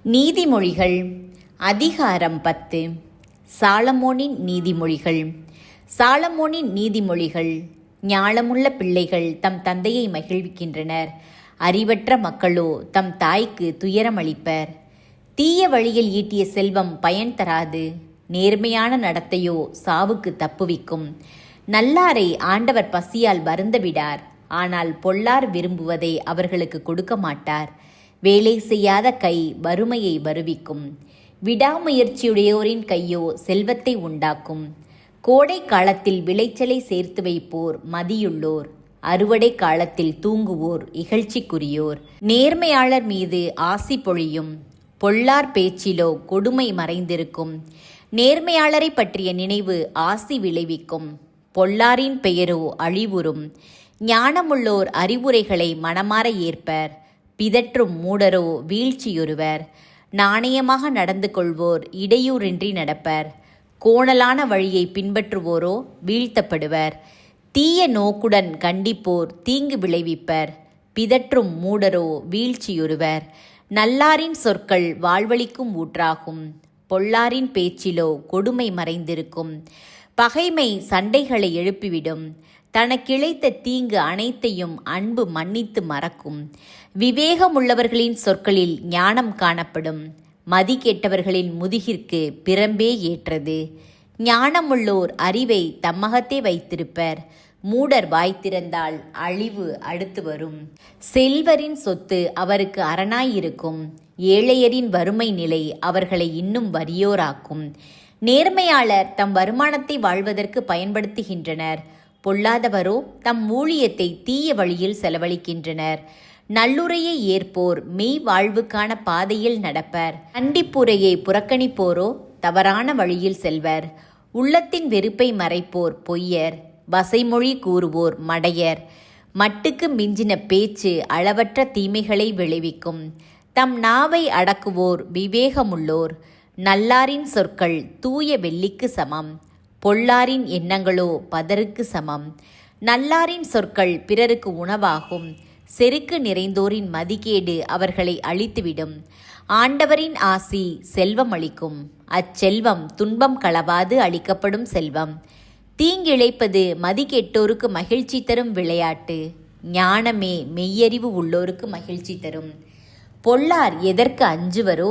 நீதிமொழிகள் அதிகாரம் 10. சாலமோனின் நீதிமொழிகள். சாலமோனின் நீதிமொழிகள். ஞானமுள்ள பிள்ளைகள் தம் தந்தையை மகிழ்விக்கின்றனர், அறிவற்ற மக்களோ தம் தாய்க்கு துயரமளிப்பர். தீய வழியில் ஈட்டிய செல்வம் பயன் தராது, நேர்மையான நடத்தையோ சாவுக்கு தப்புவிக்கும். நல்லாரை ஆண்டவர் பசியால் வருந்தவிடார், ஆனால் பொல்லார் விரும்புவதை அவர்களுக்கு கொடுக்க மாட்டார். வேலை செய்யாத கை வறுமையை வருவிக்கும், விடாமுயற்சியுடையோரின் கையோ செல்வத்தை உண்டாக்கும். கோடை காலத்தில் விளைச்சலை சேர்த்து வைப்போர் மதியுள்ளோர், அறுவடை காலத்தில் தூங்குவோர் இகழ்ச்சிக்குரியோர். நேர்மையாளர் மீது ஆசி பொழியும், பொல்லார் பேச்சிலோ கொடுமை மறைந்திருக்கும். நேர்மையாளரை பற்றிய நினைவு ஆசி விளைவிக்கும், பொல்லாரின் பெயரோ அழிவுறும். ஞானமுள்ளோர் அறிவுரைகளை மனமாற ஏற்பர், பிதற்றும் மூடரோ வீழ்ச்சியுறுவர். நாணயமாக நடந்து கொள்வோர் இடையூறின்றி நடப்பர், கோணலான வழியை பின்பற்றுவோரோ வீழ்த்தப்படுவர். தீய நோக்குடன் கண்டிப்போர் தீங்கு விளைவிப்பர், பிதற்றும் மூடரோ வீழ்ச்சியுறுவர். நல்லாரின் சொற்கள் வாழ்வளிக்கும் ஊற்றாகும், பொல்லாரின் பேச்சிலோ கொடுமை மறைந்திருக்கும். பகைமை சண்டைகளை எழுப்பிவிடும், தனக்கிழைத்த தீங்கு அனைத்தையும் அன்பு மன்னித்து மறக்கும். விவேகமுள்ளவர்களின் சொற்களில் ஞானம் காணப்படும், மதி கெட்டவர்களின் முதுகிற்கு பிரம்பே ஏற்றது. ஞானமுள்ளோர் அறிவை தம்மகத்தே வைத்திருப்பர், மூடர் வாய்த்திருந்தால் அழிவு அடுத்து வரும். செல்வரின் சொத்து அவருக்கு அரணாயிருக்கும், ஏழையரின் வறுமை நிலை அவர்களை இன்னும் வறியோராக்கும். நேர்மையாளர் தம் வருமானத்தை வாழ்வதற்கு பயன்படுத்துகின்றனர், பொல்லாதவரோ தம் ஊழியத்தை தீய வழியில் செலவழிக்கின்றனர். நல்லுரையை ஏற்போர் மெய் வாழ்வுக்கான பாதையில் நடப்பர், கண்டிப்புரையை புறக்கணிப்போரோ தவறான வழியில் செல்வர். உள்ளத்தின் வெறுப்பை மறைப்போர் பொய்யர், வசைமொழி கூறுவோர் மடையர். மட்டுக்கு மிஞ்சின பேச்சு அளவற்ற தீமைகளை விளைவிக்கும், தம் நாவை அடக்குவோர் விவேகமுள்ளோர். நல்லாரின் சொற்கள் தூய வெள்ளிக்கு சமம், பொல்லாரின் எண்ணங்களோ பதருக்கு சமம். நல்லாரின் சொற்கள் பிறருக்கு உணவாகும், செருக்கு நிறைந்தோரின் மதிகேடு அவர்களை அழித்துவிடும். ஆண்டவரின் ஆசி செல்வம் அளிக்கும், அச்செல்வம் துன்பம் களவாது அளிக்கப்படும் செல்வம். தீங்கிழைப்பது மதிகெட்டோருக்கு மகிழ்ச்சி தரும் விளையாட்டு, ஞானமே மெய்யறிவு உள்ளோருக்கு மகிழ்ச்சி தரும். பொல்லார் எதற்கு அஞ்சுவரோ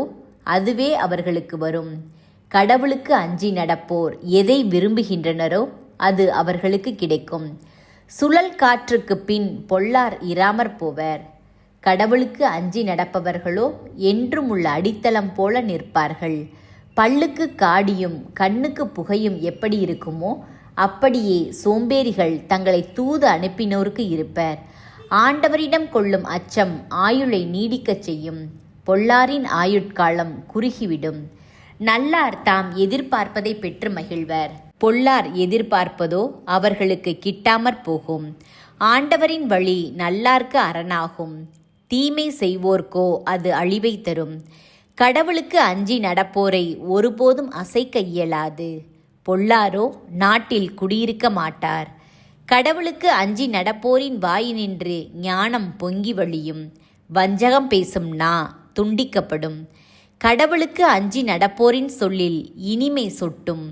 அதுவே அவர்களுக்கு வரும். கடவுளுக்கு அஞ்சி நடப்போர் எதை விரும்புகின்றனரோ அது அவர்களுக்கு கிடைக்கும். சுழல் காற்றுக்கு பின் பொல்லார் இராமற் போவர், கடவுளுக்கு அஞ்சி நடப்பவர்களோ என்றும் உள்ள அடித்தளம் போல நிற்பார்கள். பல்லுக்கு காடியும் கண்ணுக்கு புகையும் எப்படி இருக்குமோ அப்படியே சோம்பேறிகள் தங்களை தூது அனுப்பினோருக்கு இருப்பர். ஆண்டவரிடம் கொள்ளும் அச்சம் ஆயுளை நீடிக்கச் செய்யும், பொல்லாரின் ஆயுட்காலம் குறுகிவிடும். நல்லார் தாம் எதிர்பார்ப்பதை பெற்று மகிழ்வர், பொல்லார் எதிர்பார்ப்பதோ அவர்களுக்கு கிட்டாமற் போகும். ஆண்டவரின் வழி நல்லார்க்கு அரணாகும், தீமை செய்வோர்க்கோ அது அழிவை தரும். கடவுளுக்கு அஞ்சி நடப்போரை ஒருபோதும் அசைக்க இயலாது, பொல்லாரோ நாட்டில் குடியிருக்க மாட்டார். கடவுளுக்கு அஞ்சி நடப்போரின் வாயினின்று ஞானம் பொங்கி வழியும், வஞ்சகம் பேசும் நா துண்டிக்கப்படும். கடவுளுக்கு அஞ்சி நடப்போரின் சொல்லில் இனிமை சொட்டும்,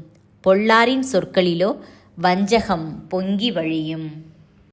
பொல்லாரின் சொற்களிலோ வஞ்சகம் பொங்கி வழியும்.